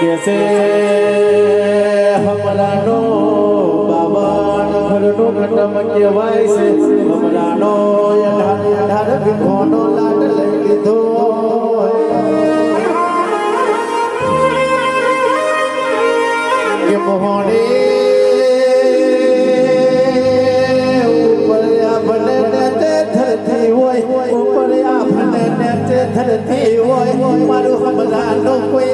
कैसे हमरानो बाबान घरनो घटम केवाय से हमरानो अठार विघोनो लाड लई लीधो के मोहने ऊपर आपने नेते धरती होय ऊपर आपने नेते धरती होय मारो हमरानो कोई